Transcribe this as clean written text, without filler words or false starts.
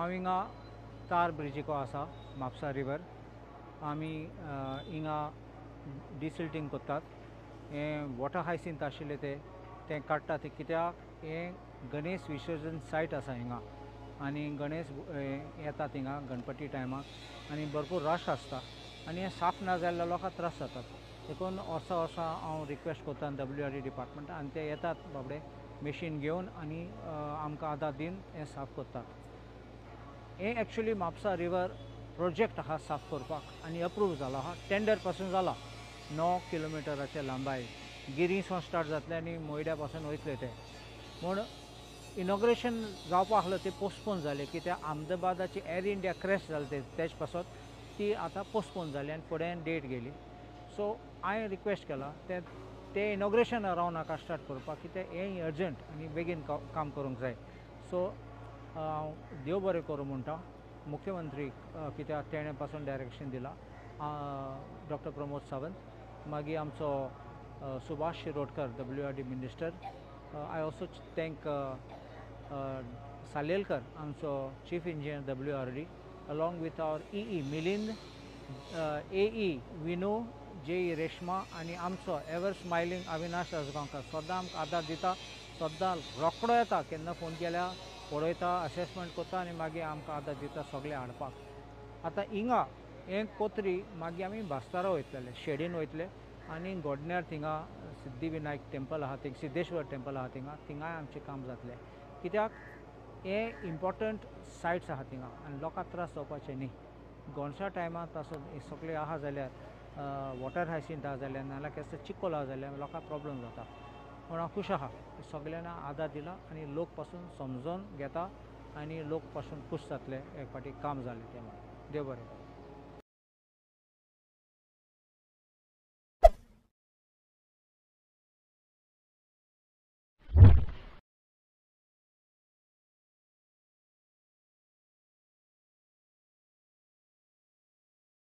हांव हिंगा तार ब्रिजीको आसा म्हापसा रिवर आमी हिंगा डिसिल्टींग करतात हें वॉटर हायसिंथ आशिल्लें तें काडटात ते कित्याक हें गणेश विसर्जन सायट आसा हिंगा आनी गणेश येतात हिंगा गणपती टायमाक आनी भरपूर रश आसता आनी हें साफ ना जाल्यार लोकांक त्रास जातात देखून वर्सा वर्सा हांव रिक्वेस्ट करता WRD डिपार्टमेंट आनी ते येतात बाबडे मशीन घेवन आनी आमकां आदार दिन हें साफ करतात हें एक्चुली म्हापसा रिवर प्रोजेक्ट आहा साफ करपाक आनी अप्रूव जाला आहा टेंडर पासून जाला 9 किलोमिटराचे लांबाय गिरीसावन स्टार्ट जातले आनी मोयड्या पासून वयतले ते म्हूण इनॉग्रेशन जावपा आसलें ते पोस्टपोन जालें कित्याक अहमदाबादाची एर इंडिया क्रॅश जाली तेज पासून ती आतां पोस्टपोन जाली आनी फुडें डेट गेली सो हांवें रिक्वेस्ट केला ते इनॉग्रेशन राव नाका स्टार्ट करपाक कित्याक हें अर्जंट आनी बेगीन काम करूंक जाय सो देव बरें करूं म्हणटा मुख्यमंत्री कित्याक तेणें पासून डायरेक्शन दिलां डॉक्टर प्रमोद सावंत मागीर आमचो Subhash Shirodkar WRD minister I also thank Salelkar आमचो chief engineer WRD along with our EE Milind AE Vinu JE Reshma आनी आमचो एवर स्मायलिंग अविनाश राजगांवकर सद्दां आमकां आदार दिता सद्दां रोकडो येता केन्ना फोन केल्यार पळयता असेसमेंट करता आनी मागीर आमकां आदार दिता सगळें हाडपाक आतां हिंगा हें कोत्री मागीर आमी बास्तारा वयतले शेडीन वयतले आनी गोडण्यार थिंगा सिद्धिविनायक टेंपल आहा थिंगा सिद्धेश्वर टेंपल आहा थिंगाय आमचें काम जातलें कित्याक हे इम्पॉर्टंट सायट्स आहा थिंगा आनी लोकांक त्रास जावपाचे न्ही गणशा टायमार तसो सगळें आहा जाल्यार वॉटर हायसिंथ आहा जाल्यार नाल्यार केसो चिकोल आहा जाल्यार लोकांक प्रॉब्लेम जाता पूण हांव खूश आहा सगळ्यांना आदार दिला आनी लोक पासून समजून घेता आनी लोक पासून खूश जातले एक फावटी काम जालें तें देव बरें